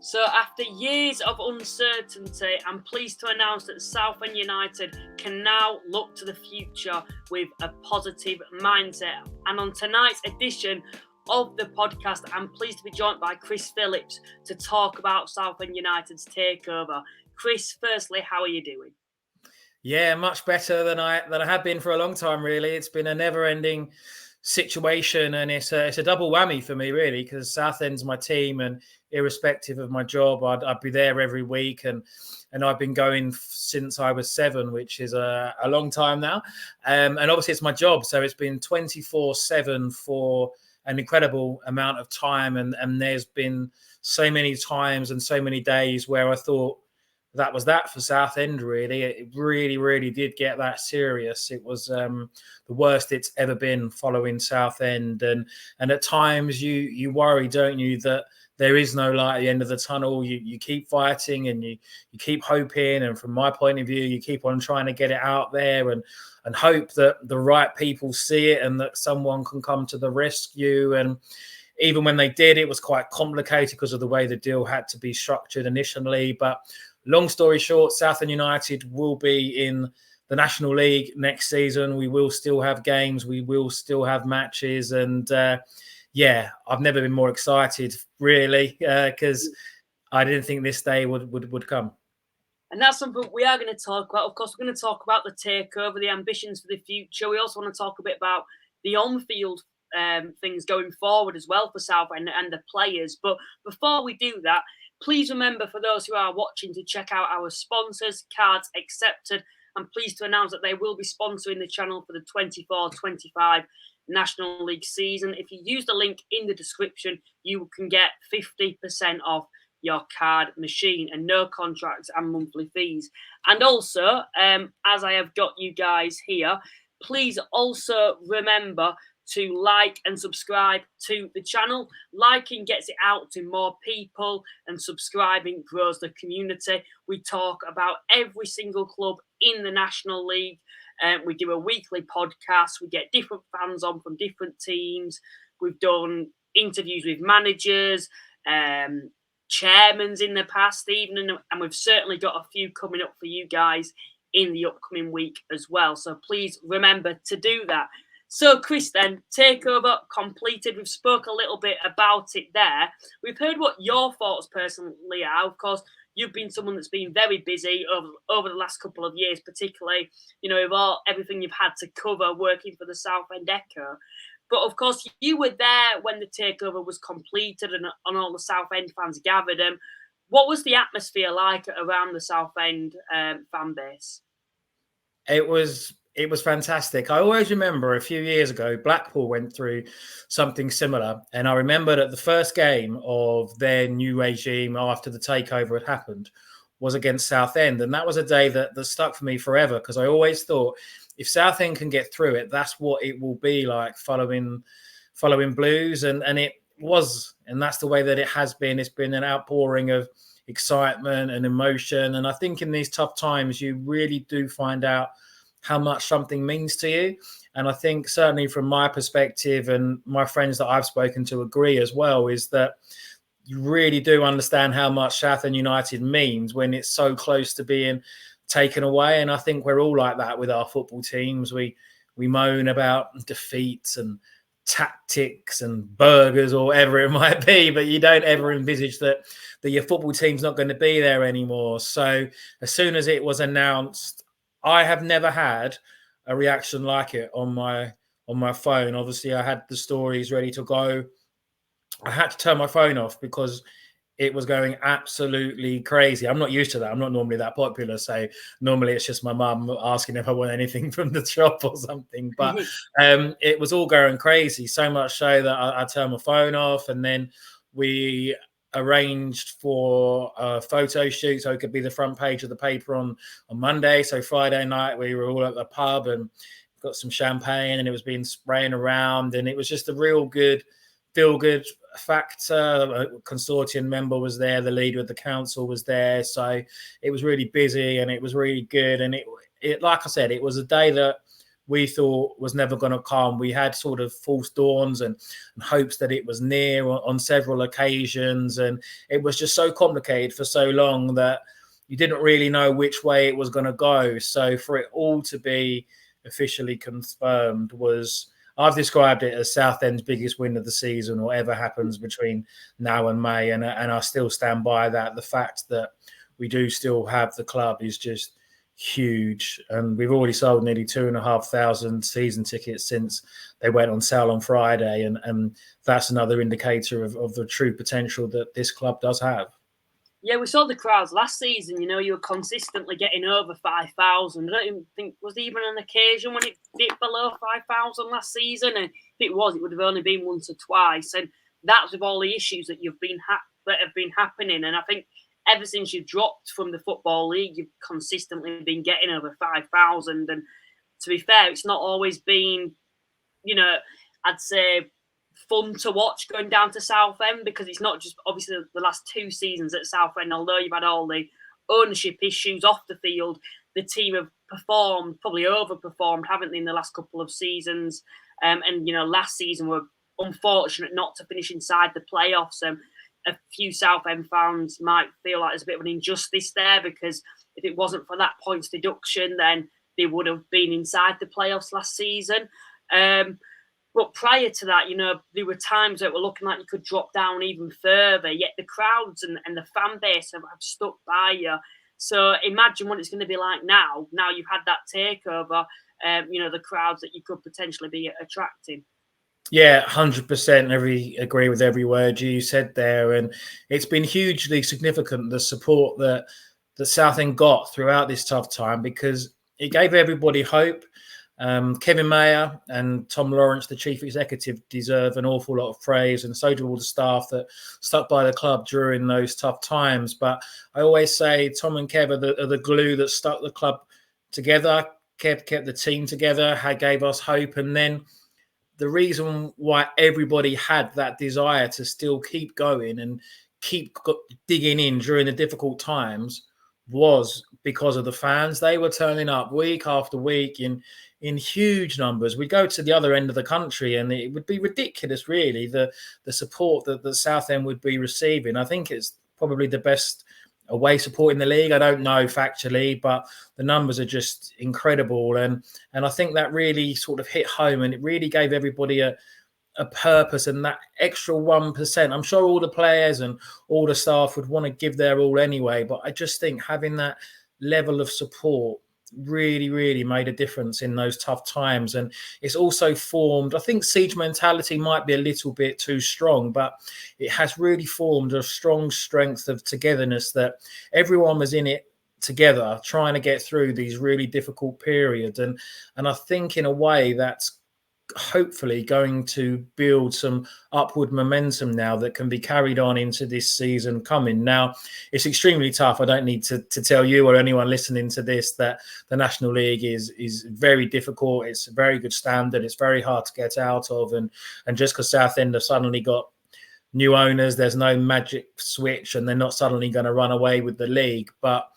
So after years of uncertainty, I'm pleased to announce that Southend United can now look to the future with a positive mindset. And on tonight's edition of the podcast, I'm pleased to be joined by Chirs Phillips to talk about Southend United's takeover. Chris, firstly, how are you doing? Yeah, much better than I have been for a long time, really. It's been a never-ending situation, and it's a double whammy for me, really, because Southend's my team, and irrespective of my job, I'd be there every week, and I've been going since I was 7, which is a long time now. And obviously it's my job, so it's been 24/7 for an incredible amount of time, and there's been so many times and so many days where I thought that was that for Southend, really. It really, really did get that serious. It was the worst it's ever been following Southend. And at times you worry, don't you, that there is no light at the end of the tunnel. You keep fighting and you keep hoping. And from my point of view, you keep on trying to get it out there and hope that the right people see it and that someone can come to the rescue. And even when they did, it was quite complicated because of the way the deal had to be structured initially. But long story short, Southend United will be in the National League next season. We will still have games. We will still have matches. And yeah, I've never been more excited, really, because I didn't think this day would come. And that's something we are going to talk about. Of course, we're going to talk about the takeover, the ambitions for the future. We also want to talk a bit about the on-field things going forward as well for Southend and the players. But before we do that, please remember, for those who are watching, to check out our sponsors, Cards Accepted. I'm pleased to announce that they will be sponsoring the channel for the 24-25 National League season. If you use the link in the description, you can get 50% off your card machine and no contracts and monthly fees. And also, as I have got you guys here, please also remember to like and subscribe to the channel. Liking gets it out to more people and subscribing grows the community. We talk about every single club in the National League. We do a weekly podcast. We get different fans on from different teams. We've done interviews with managers, chairmans in the past even, and we've certainly got a few coming up for you guys in the upcoming week as well. So please remember to do that. So, Chris, then, takeover completed. We've spoke a little bit about it there. We've heard what your thoughts personally are. Of course, you've been someone that's been very busy over the last couple of years, particularly, with everything you've had to cover working for the Southend Eco. But, of course, you were there when the takeover was completed and all the Southend fans gathered. What was the atmosphere like around the Southend fan base? It was fantastic. I always remember a few years ago, Blackpool went through something similar. And I remember that the first game of their new regime after the takeover had happened was against Southend. And that was a day that stuck for me forever, because I always thought if Southend can get through it, that's what it will be like following Blues. And it was. And that's the way that it has been. It's been an outpouring of excitement and emotion. And I think in these tough times, you really do find out how much something means to you. And I think certainly from my perspective, and my friends that I've spoken to agree as well, is that you really do understand how much Southend United means when it's so close to being taken away. And I think we're all like that with our football teams. We moan about defeats and tactics and burgers or whatever it might be, but you don't ever envisage that your football team's not going to be there anymore. So as soon as it was announced, I have never had a reaction like it on my phone. Obviously, I had the stories ready to go. I had to turn my phone off because it was going absolutely crazy. I'm not used to that. I'm not normally that popular. So normally it's just my mum asking if I want anything from the shop or something. But it was all going crazy, so much so that I turned my phone off. And then we arranged for a photo shoot so it could be the front page of the paper on Monday. So Friday night we were all at the pub and got some champagne and it was being spraying around, and it was just a real good feel-good factor. A consortium member was there, the leader of the council was there, so it was really busy and it was really good. And it like I said, it was a day that we thought was never going to come. We had sort of false dawns and hopes that it was near on several occasions. And it was just so complicated for so long that you didn't really know which way it was going to go. So for it all to be officially confirmed I've described it as Southend's biggest win of the season, whatever happens between now and May. And I still stand by that. The fact that we do still have the club is just huge. And we've already sold nearly 2,500 season tickets since they went on sale on Friday. And that's another indicator of the true potential that this club does have. Yeah, we saw the crowds last season. You were consistently getting over 5,000. I don't even think was there even an occasion when it dipped below 5,000 last season. And if it was, it would have only been once or twice. And that's with all the issues that that have been happening. And I think ever since you've dropped from the Football League, you've consistently been getting over 5,000. And to be fair, it's not always been, I'd say, fun to watch going down to Southend, because it's not just obviously the last 2 seasons at Southend. Although you've had all the ownership issues off the field, the team have probably overperformed, haven't they, in the last couple of seasons? And last season were unfortunate not to finish inside the playoffs. A few Southend fans might feel like there's a bit of an injustice there, because if it wasn't for that points deduction, then they would have been inside the playoffs last season. But prior to that, there were times that were looking like you could drop down even further, yet the crowds and the fan base have stuck by you. So imagine what it's going to be like now. Now you've had that takeover, the crowds that you could potentially be attracting. Yeah, 100%. Agree with every word you said there. And it's been hugely significant, the support that Southend got throughout this tough time, because it gave everybody hope. Kevin Mayer and Tom Lawrence, the chief executive, deserve an awful lot of praise, and so do all the staff that stuck by the club during those tough times. But I always say Tom and Kev are the glue that stuck the club together. Kev kept the team together, gave us hope. And then the reason why everybody had that desire to still keep going and keep digging in during the difficult times was because of the fans. They were turning up week after week in huge numbers. We'd go to the other end of the country and it would be ridiculous, really, the support that the Southend would be receiving. I think it's probably the best away support in the league. I don't know factually, but the numbers are just incredible. And I think that really sort of hit home, and it really gave everybody a purpose, and that extra 1%. I'm sure all the players and all the staff would want to give their all anyway, but I just think having that level of support really, really made a difference in those tough times. And it's also formed, I think siege mentality might be a little bit too strong, but it has really formed a strong strength of togetherness, that everyone was in it together trying to get through these really difficult periods. And I think in a way that's hopefully going to build some upward momentum now that can be carried on into this season coming. Now, it's extremely tough. I don't need to tell you or anyone listening to this that the National League is very difficult. It's a very good standard. It's very hard to get out of. And just because Southend have suddenly got new owners, there's no magic switch and they're not suddenly going to run away with the league. But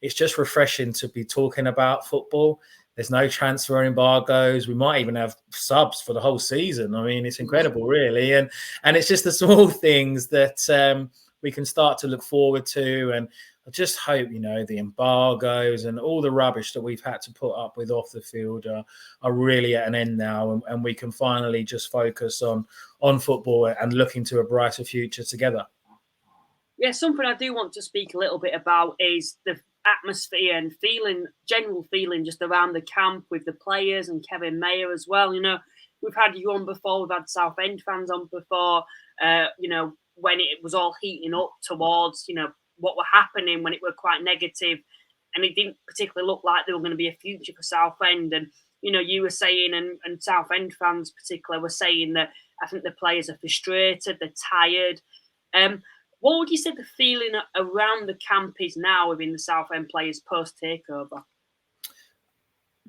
it's just refreshing to be talking about football. There's no transfer embargoes. We might even have subs for the whole season. I mean, it's incredible, really. And it's just the small things that we can start to look forward to. And I just hope, the embargoes and all the rubbish that we've had to put up with off the field are really at an end now. And we can finally just focus on football and looking to a brighter future together. Yeah, something I do want to speak a little bit about is the atmosphere and general feeling just around the camp with the players and Kevin Mayer as well. We've had you on before, we've had Southend fans on before, when it was all heating up towards, what were happening, when it were quite negative, and it didn't particularly look like there were going to be a future for Southend. And, you were saying, and Southend fans particularly were saying that I think the players are frustrated, they're tired. What would you say the feeling around the camp is now within the Southend players post-takeover?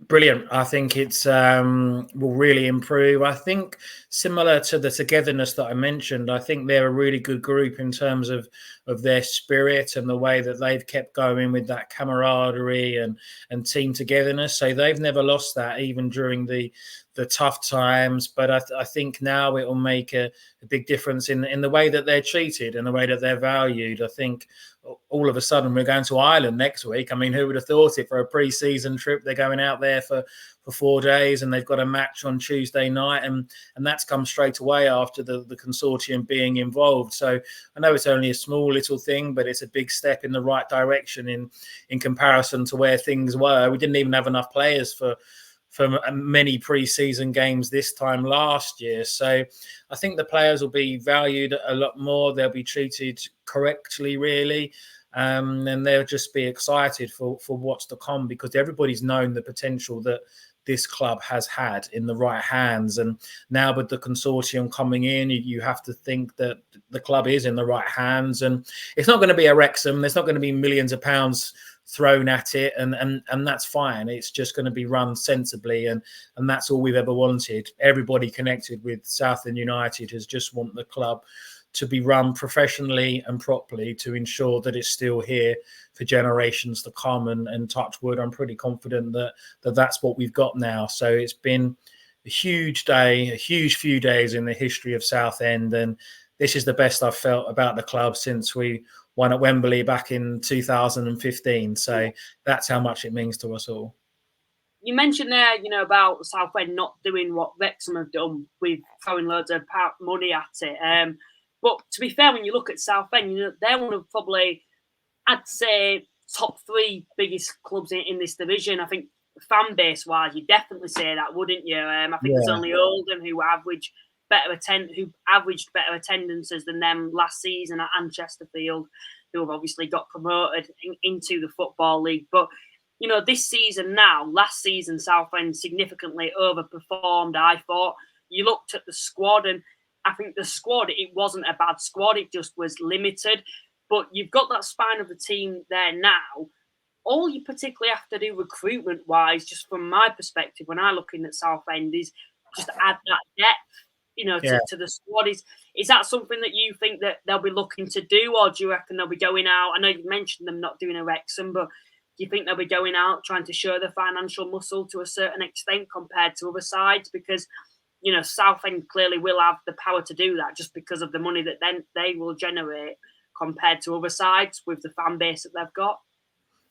Brilliant. I think it's will really improve. I think similar to the togetherness that I mentioned, I think they're a really good group in terms of their spirit and the way that they've kept going with that camaraderie and team togetherness. So they've never lost that even during the tough times. But I think now it will make a big difference in the way that they're treated and the way that they're valued. I think all of a sudden we're going to Ireland next week. I mean, who would have thought it for a pre-season trip? They're going out there for 4 days and they've got a match on Tuesday night, and that's come straight away after the consortium being involved. So I know it's only a small little thing, but it's a big step in the right direction in comparison to where things were. We didn't even have enough players for many pre-season games this time last year. So I think the players will be valued a lot more. They'll be treated correctly, really. And they'll just be excited for what's to come, because everybody's known the potential that this club has had in the right hands. And now with the consortium coming in, you have to think that the club is in the right hands. And it's not going to be a Wrexham. There's not going to be millions of pounds thrown at it, and that's fine. It's just going to be run sensibly, and that's all we've ever wanted. Everybody connected with Southend United has just want the club to be run professionally and properly to ensure that it's still here for generations to come. And touch wood, I'm pretty confident that that's what we've got now. So it's been a huge day, a huge few days in the history of Southend, and this is the best I've felt about the club since we won at Wembley back in 2015. So that's how much it means to us all. You mentioned there, about Southend not doing what Wrexham have done with throwing loads of money at it. But to be fair, when you look at Southend, they're one of probably, I'd say, top 3 biggest clubs in this division. I think fan base wise, you definitely say that, wouldn't you? I think there's only Oldham who averaged better attendances than them last season at Chesterfield, who have obviously got promoted into the Football League. But this season now, last season, Southend significantly overperformed, I thought. You looked at the squad, and I think the squad, it wasn't a bad squad, it just was limited. But you've got that spine of the team there now. All you particularly have to do recruitment-wise, just from my perspective, when I look in at Southend, is just add that depth, to the squad. Is that something that you think that they'll be looking to do, or do you reckon they'll be going out? I know you mentioned them not doing a Wrexham, but do you think they'll be going out trying to show the financial muscle to a certain extent compared to other sides? Because, Southend clearly will have the power to do that just because of the money that then they will generate compared to other sides with the fan base that they've got.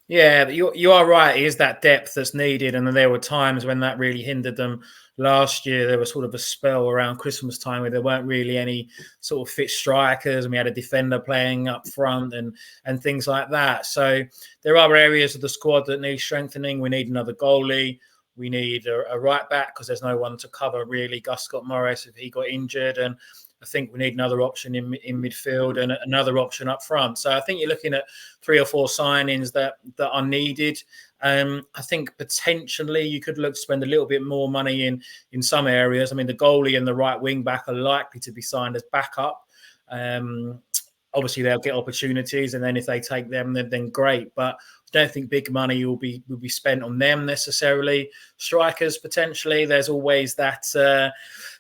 Yeah, you are right. It is that depth that's needed. And there were times when that really hindered them. Last year, there was sort of a spell around Christmas time where there weren't really any sort of fit strikers, and we had a defender playing up front and things like that. So there are areas of the squad that need strengthening. We need another goalie. We need a right back because there's no one to cover really Gus Scott Morris if he got injured. And I think we need another option in midfield and another option up front. So I think you're looking at 3 or 4 signings that are needed. I think potentially you could look to spend a little bit more money in some areas. I mean, the goalie and the right wing back are likely to be signed as backup. Obviously, they'll get opportunities, and then if they take them, then great. But I don't think big money will be spent on them necessarily. Strikers, potentially. There's always that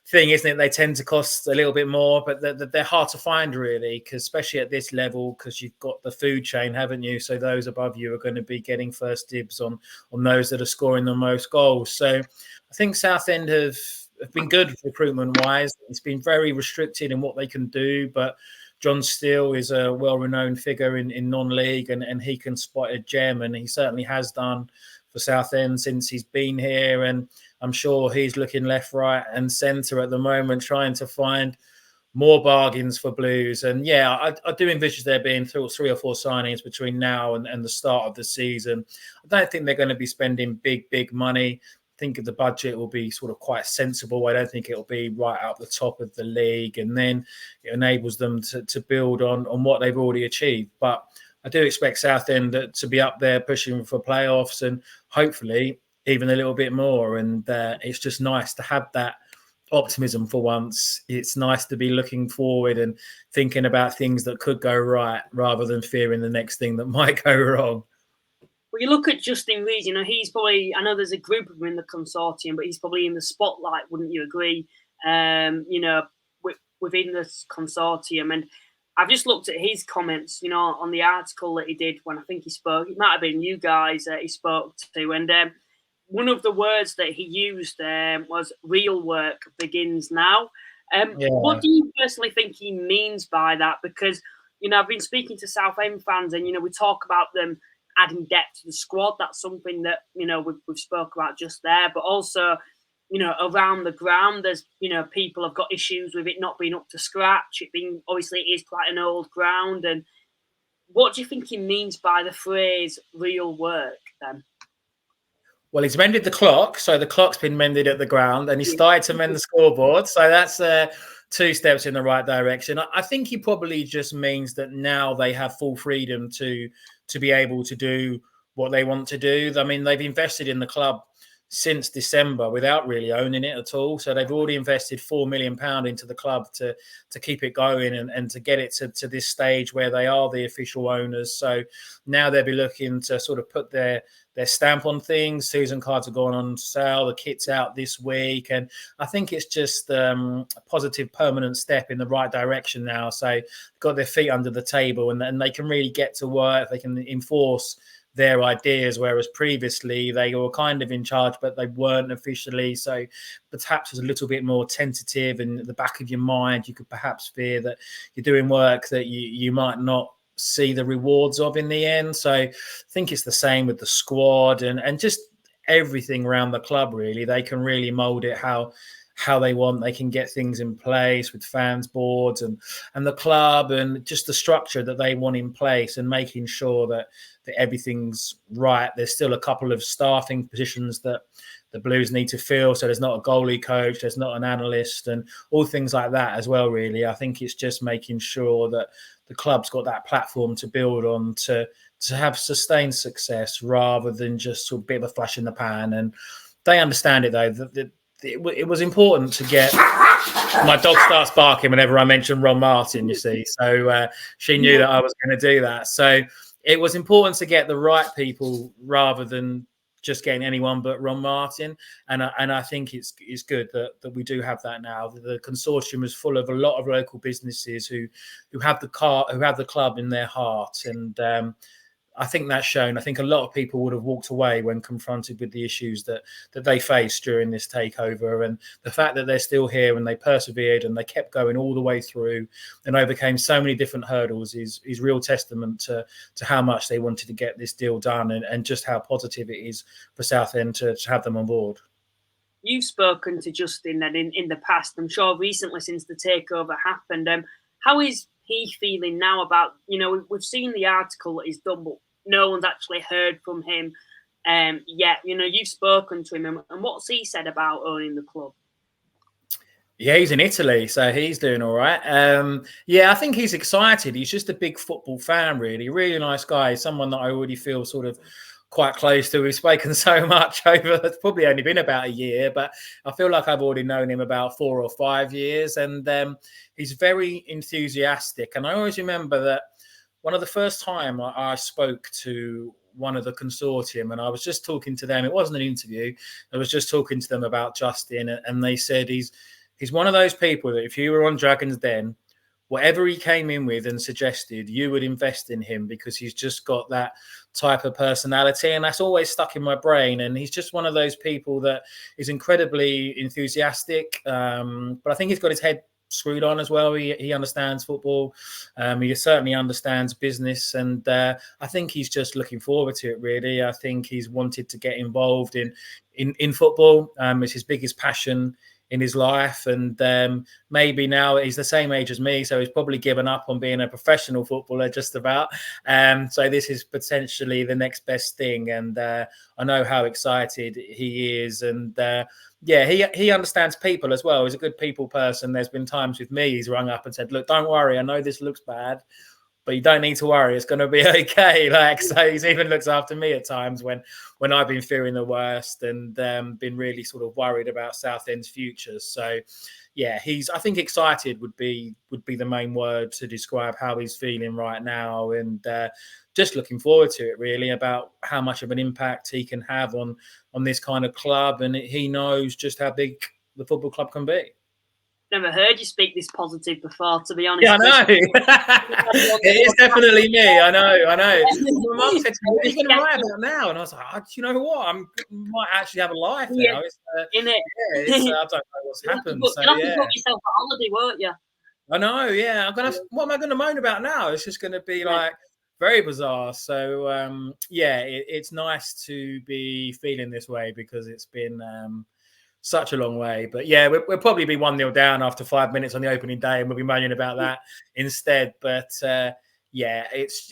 thing, isn't it? They tend to cost a little bit more, but they're hard to find, really, because especially at this level, because you've got the food chain, haven't you? So those above you are going to be getting first dibs on those that are scoring the most goals. So I think Southend have been good recruitment-wise. It's been very restricted in what they can do, but John Steele is a well-renowned figure in non-league, and he can spot a gem, and he certainly has done for Southend since he's been here. And I'm sure he's looking left, right, and centre at the moment, trying to find more bargains for Blues. And yeah, I do envisage there being 3 or 4 signings between now and the start of the season. I don't think they're going to be spending big money. I think the budget will be sort of quite sensible. I don't think it'll be right up the top of the league, and then it enables them to build on what they've already achieved. But I do expect Southend to be up there pushing for playoffs, and hopefully even a little bit more. And it's just nice to have that optimism for once. It's nice to be looking forward and thinking about things that could go right rather than fearing the next thing that might go wrong. Well, you look at Justin Rees, you know, he's probably, I know there's a group of them in the consortium, but he's probably in the spotlight, wouldn't you agree? You know, within this consortium. And I've just looked at his comments, you know, on the article that he did when I think he spoke. It might have been you guys that he spoke to. And one of the words that he used was real work begins now. What do you personally think he means by that? Because, you know, I've been speaking to Southend fans and, you know, we talk about them adding depth to the squad. That's something that, you know, we've spoke about just there. But also, you know, around the ground, there's, you know, people have got issues with it not being up to scratch. It being, obviously, it is quite an old ground. And what do you think he means by the phrase real work then? Well, he's mended the clock, so the clock's been mended at the ground, and he started to mend the scoreboard. So that's 2 steps in the right direction. I think he probably just means that now they have full freedom to be able to do what they want to do. I mean, they've invested in the club since December without really owning it at all. So they've already invested £4 million into the club to keep it going and to get it to this stage where they are the official owners. So now they'll be looking to sort of put their stamp on things. Season cards are going on sale. The kit's out this week. And I think it's just a positive, permanent step in the right direction now. So they've got their feet under the table and they can really get to work. They can enforce their ideas, whereas previously they were kind of in charge, but they weren't officially. So perhaps was a little bit more tentative in the back of your mind. You could perhaps fear that you're doing work that you might not see the rewards of in the end. So I think it's the same with the squad and just everything around the club, really. They can really mold it how they want. They can get things in place with fans boards and the club and just the structure that they want in place and making sure that everything's right. There's still a couple of staffing positions that the Blues need to fill. So there's not a goalie coach, there's not an analyst and all things like that as well, really. I think it's just making sure that the club's got that platform to build on to have sustained success rather than just sort of a bit of a flash in the pan. And they understand it, though, that it was important to get... My dog starts barking whenever I mention Ron Martin, you see. So she knew that I was going to do that. So it was important to get the right people rather than just getting anyone but Ron Martin. And I think it's good that we do have that now. The consortium is full of a lot of local businesses who have the club in their heart. And I think that's shown. I think a lot of people would have walked away when confronted with the issues that they faced during this takeover. And the fact that they're still here and they persevered and they kept going all the way through and overcame so many different hurdles is real testament to how much they wanted to get this deal done and just how positive it is for Southend to have them on board. You've spoken to Justin then in the past, I'm sure recently since the takeover happened. How is he feeling now about, you know, we've seen the article that he's done, but no one's actually heard from him yet. You know, you've spoken to him, and what's he said about owning the club? Yeah, he's in Italy, so he's doing all right. Yeah, I think he's excited. He's just a big football fan, really. Really nice guy. Someone that I already feel sort of quite close to. We've spoken so much over, it's probably only been about a year, but I feel like I've already known him about 4 or 5 years. And he's very enthusiastic. And I always remember that one of the first time I spoke to one of the consortium and I was just talking to them, it wasn't an interview, I was just talking to them about Justin, and they said he's one of those people that if you were on Dragon's Den, whatever he came in with and suggested, you would invest in him because he's just got that type of personality. And that's always stuck in my brain. And he's just one of those people that is incredibly enthusiastic. But I think he's got his head screwed on as well. He understands football. He certainly understands business. And I think he's just looking forward to it, really. I think he's wanted to get involved in football. It's his biggest passion in his life, and maybe now he's the same age as me, so he's probably given up on being a professional footballer just about. So this is potentially the next best thing, and I know how excited he is. And yeah, he understands people as well. He's a good people person. There's been times with me he's rung up and said, "Look, don't worry. I know this looks bad, but you don't need to worry. It's going to be okay." Like, so he's even looks after me at times when I've been fearing the worst and been really sort of worried about Southend's future. So, yeah, I think excited would be the main word to describe how he's feeling right now, and just looking forward to it really, about how much of an impact he can have on this kind of club, and he knows just how big the football club can be. Never heard you speak this positive before, to be honest. Yeah, I know. It is definitely me. I know. My mum said to me, "What are you going to write about now?" And I was like, "Do you know what? I might actually have a life now." It's, in it. Yeah, I don't know what's happened. You'll have to book yourself a holiday, won't you? I know. Yeah, what am I going to moan about now? It's just going to be like very bizarre. So yeah, it's nice to be feeling this way, because it's been such a long way. But yeah, we'll probably be 1-0 down after 5 minutes on the opening day, and we'll be moaning about that instead. But yeah, it's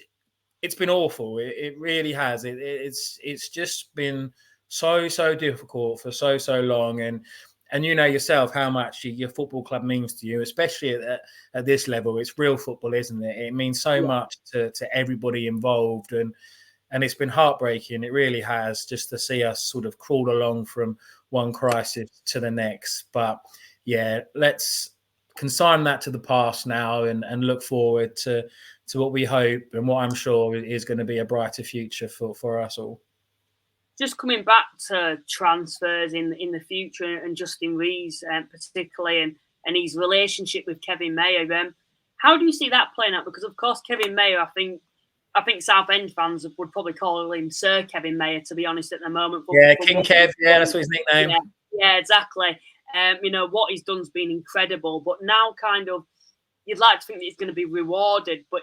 been awful. It really has. It's just been so difficult for so long, and you know yourself how much your football club means to you, especially at this level. It's real football, isn't it? It means so much to everybody involved, and it's been heartbreaking. It really has, just to see us sort of crawl along from one crisis to the next. But yeah, let's consign that to the past now, and look forward to what we hope and what I'm sure is going to be a brighter future for us all. Just coming back to transfers in the future, and Justin Rees particularly, and his relationship with Kevin Mayer, how do you see that playing out? Because of course Kevin Mayer, I think Southend fans would probably call him Sir Kevin Mayer, to be honest, at the moment. Yeah, King Kev. Yeah, that's what his nickname. Yeah, exactly. You know, what he's done's been incredible, but now kind of you'd like to think that he's going to be rewarded, but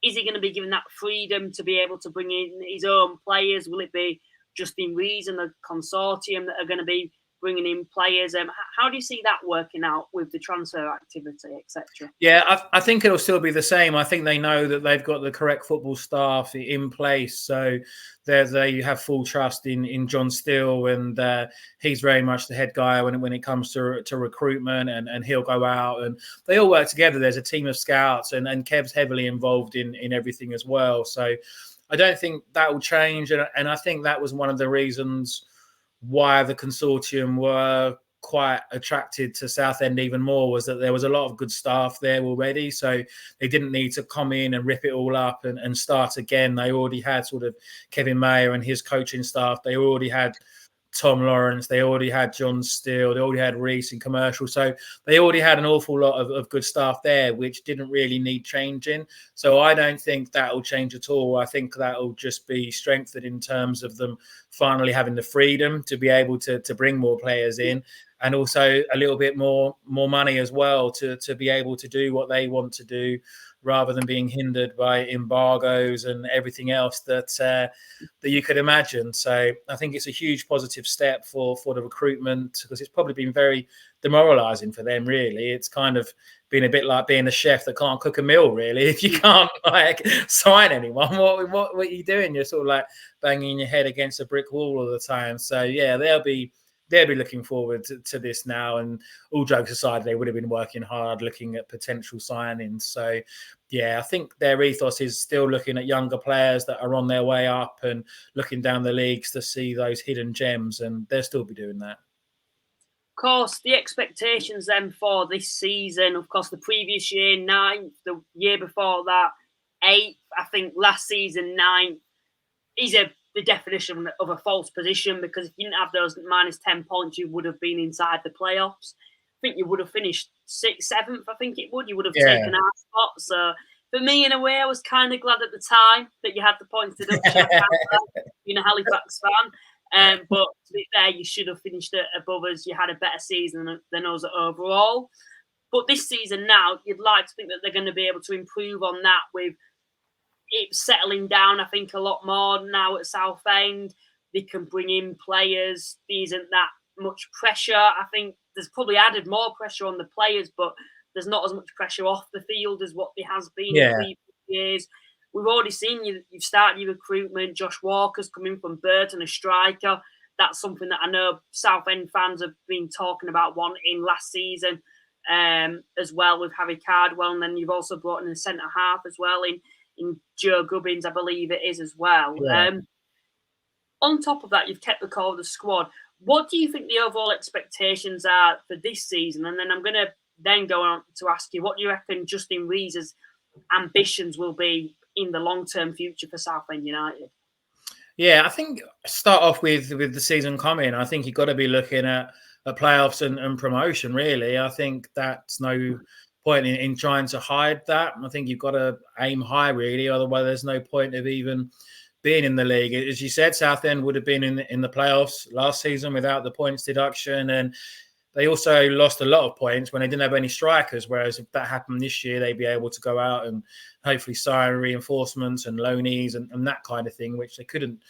is he going to be given that freedom to be able to bring in his own players? Will it be Justin Rees and the consortium that are going to be bringing in players? How do you see that working out with the transfer activity, etc.? Yeah, I think it'll still be the same. I think they know that they've got the correct football staff in place, so they have full trust in John Steele, and he's very much the head guy when it comes to recruitment, and he'll go out, and they all work together. There's a team of scouts, and Kev's heavily involved in everything as well. So I don't think that will change, and I think that was one of the reasons why the consortium were quite attracted to Southend even more, was that there was a lot of good staff there already, so they didn't need to come in and rip it all up and start again. They already had sort of Kevin Mayer and his coaching staff. They already had Tom Lawrence, they already had John Steele, they already had Rees in commercial, so they already had an awful lot of good staff there, which didn't really need changing. So I don't think that will change at all. I think that will just be strengthened in terms of them finally having the freedom to be able to bring more players in, and also a little bit more money as well to be able to do what they want to do, rather than being hindered by embargoes and everything else that you could imagine. So I think it's a huge positive step for the recruitment, because it's probably been very demoralizing for them, really. It's kind of been a bit like being a chef that can't cook a meal, really. If you can't like sign anyone, what are you doing? You're sort of like banging your head against a brick wall all the time. So yeah, they'll be looking forward to this now, and all jokes aside, they would have been working hard looking at potential signings. So yeah, I think their ethos is still looking at younger players that are on their way up and looking down the leagues to see those hidden gems, and they'll still be doing that. Of course, the expectations then for this season, of course, the previous year, 9th, the year before that, 8th, I think last season, 9th, is the definition of a false position, because if you didn't have those minus 10 points, you would have been inside the playoffs. I think you would have finished 6th, 7th, I think it would. You would have taken our spot. So for me, in a way, I was kind of glad at the time that you had the points deduction, being a Halifax fan. But to be fair, you should have finished it above us. You had a better season than us overall. But this season now, you'd like to think that they're going to be able to improve on that, with it settling down, I think, a lot more now at Southend. They can bring in players. There isn't that much pressure. I think there's probably added more pressure on the players, but there's not as much pressure off the field as what there has been in previous years. We've already seen you've started your recruitment. Josh Walker's coming from Burton, a striker. That's something that I know Southend fans have been talking about wanting last season, as well, with Harry Cardwell. And then you've also brought in a centre-half as well in Joe Gubbins, I believe it is, as well. Yeah. On top of that, you've kept the core of the squad. What do you think the overall expectations are for this season? And then I'm going to then go on to ask you, what do you reckon Justin Rees's ambitions will be in the long-term future for Southend United? Yeah, I think start off with the season coming. I think you've got to be looking at playoffs and promotion. Really, I think that's no point in trying to hide that. I think you've got to aim high, really. Otherwise, there's no point of even being in the league. As you said, Southend would have been in the playoffs last season without the points deduction, and they also lost a lot of points when they didn't have any strikers, whereas if that happened this year, they'd be able to go out and hopefully sign reinforcements and loanees and that kind of thing, which they couldn't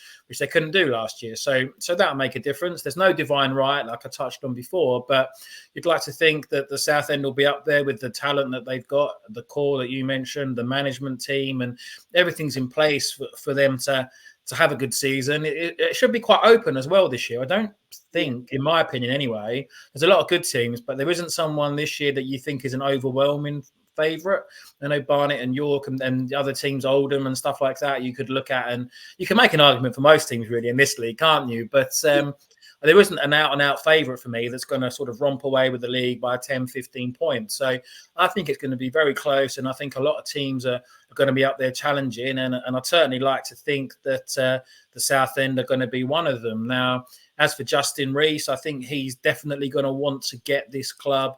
do last year. So that'll make a difference. There's no divine right, like I touched on before, but you'd like to think that the Southend will be up there with the talent that they've got, the core that you mentioned, the management team, and everything's in place for them to have a good season. It should be quite open as well this year. I don't think, in my opinion anyway, there's a lot of good teams, but there isn't someone this year that you think is an overwhelming favourite. I know Barnet and York and the other teams, Oldham and stuff like that, you could look at, and you can make an argument for most teams really in this league, can't you? But there isn't an out-and-out favourite for me that's going to sort of romp away with the league by 10, 15 points. So I think it's going to be very close, and I think a lot of teams are going to be up there challenging, and I'd certainly like to think that the Southend are going to be one of them. Now, as for Justin Rees, I think he's definitely going to want to get this club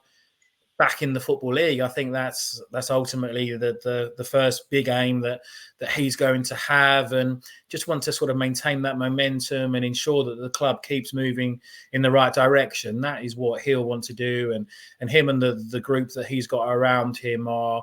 back in the Football League. I think that's ultimately the first big aim that he's going to have, and just want to sort of maintain that momentum and ensure that the club keeps moving in the right direction. That is what he'll want to do, and him and the group that he's got around him are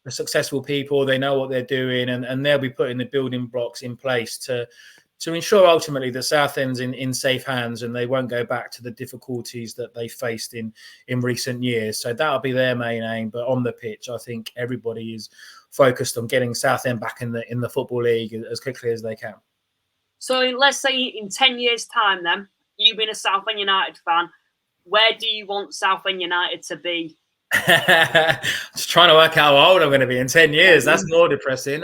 successful people. They know what they're doing, and they'll be putting the building blocks in place to ensure ultimately the Southend's in safe hands, and they won't go back to the difficulties that they faced in recent years. So that'll be their main aim. But on the pitch, I think everybody is focused on getting Southend back in the Football League as quickly as they can. So let's say in 10 years' time then, you being a Southend United fan, where do you want Southend United to be? Just trying to work out how old I'm going to be in 10 years. That's more depressing.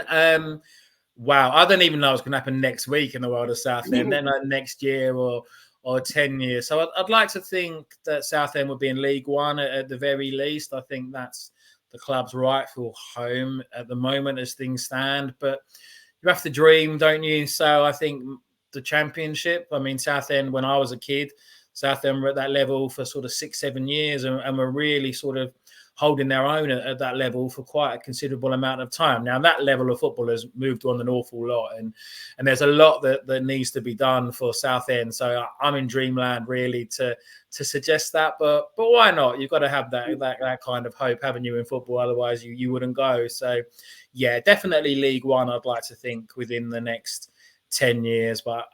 Wow, I don't even know what's going to happen next week in the world of Southend, then next year or 10 years. So I'd like to think that Southend would be in League One at the very least. I think that's the club's rightful home at the moment as things stand. But you have to dream, don't you? So I think the Championship, I mean, Southend, when I was a kid, Southend were at that level for sort of 6-7 years and were really sort of holding their own at that level for quite a considerable amount of time. Now, that level of football has moved on an awful lot, and there's a lot that needs to be done for Southend. So I'm in dreamland really to suggest that, but why not? You've got to have that kind of hope, haven't you, in football? Otherwise, you wouldn't go. So, yeah, definitely League One. I'd like to think within the next 10 years, but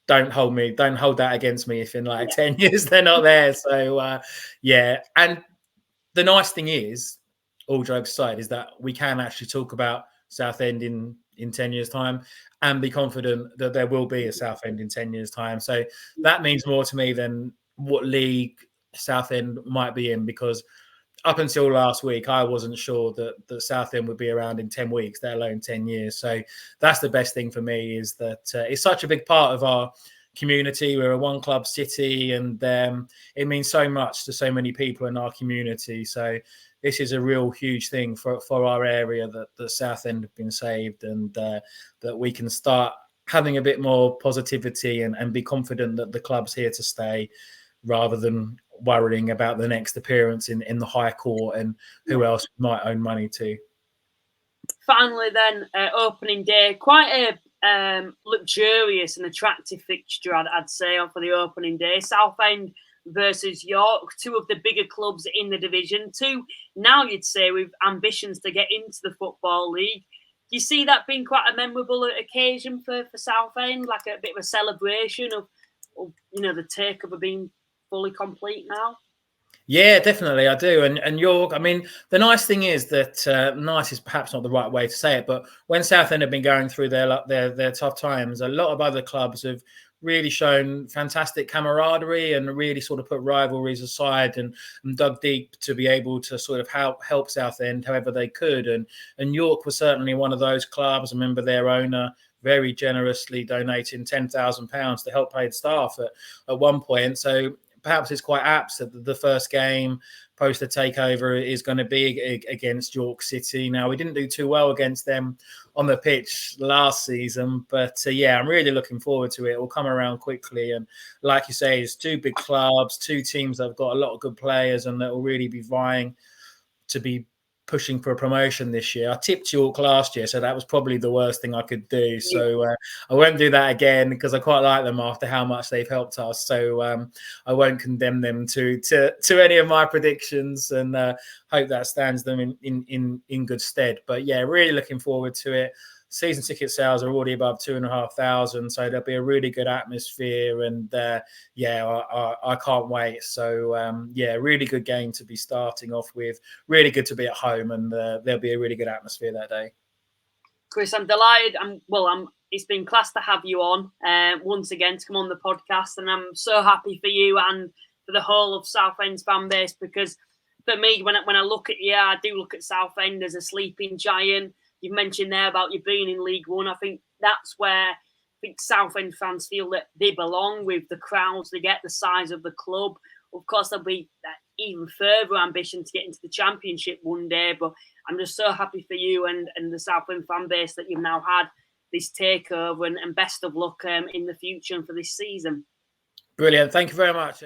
don't hold that against me if in 10 years they're not there. So, yeah, and the nice thing is, all jokes aside, is that we can actually talk about Southend in 10 years' time and be confident that there will be a Southend in 10 years' time. So that means more to me than what league Southend might be in, because up until last week, I wasn't sure that Southend would be around in 10 weeks, let alone 10 years. So that's the best thing for me, is that it's such a big part of our community. We're a one club city, and it means so much to so many people in our community. So this is a real huge thing for our area, that Southend have been saved, and that we can start having a bit more positivity and be confident that the club's here to stay, rather than worrying about the next appearance in the High Court and who else might own money to. Finally then, opening day, quite a luxurious and attractive fixture, I'd say, for the opening day. Southend versus York, two of the bigger clubs in the division, two now you'd say with ambitions to get into the Football League. Do you see that being quite a memorable occasion for Southend, like a bit of a celebration of the takeover being fully complete now? Yeah, definitely, I do. And York, I mean, the nice thing is that nice is perhaps not the right way to say it, but when Southend have been going through their tough times, a lot of other clubs have really shown fantastic camaraderie and really sort of put rivalries aside and dug deep to be able to sort of help Southend however they could. And York was certainly one of those clubs. I remember their owner very generously donating £10,000 to help pay the staff at one point. So perhaps it's quite apt that the first game post the takeover is going to be against York City. Now, we didn't do too well against them on the pitch last season, but yeah, I'm really looking forward to it. It will come around quickly, and like you say, it's two big clubs, two teams that have got a lot of good players and that will really be vying to be pushing for a promotion this year. I tipped York last year, so that was probably the worst thing I could do. So I won't do that again because I quite like them after how much they've helped us. So I won't condemn them to any of my predictions, and hope that stands them in good stead. But yeah, really looking forward to it. Season ticket sales are already above 2,500, so there'll be a really good atmosphere, and I can't wait. So yeah, really good game to be starting off with. Really good to be at home, and there'll be a really good atmosphere that day. Chris, I'm delighted. It's been class to have you on once again to come on the podcast, and I'm so happy for you and for the whole of Southend's fan base, because for me, when I look at you, I do look at Southend as a sleeping giant. You've mentioned there about you being in League One. I think that's where Southend fans feel that they belong, with the crowds they get, the size of the club. Of course, there'll be even further ambition to get into the Championship one day, but I'm just so happy for you and the Southend fan base that you've now had this takeover, and best of luck in the future and for this season. Brilliant. Thank you very much.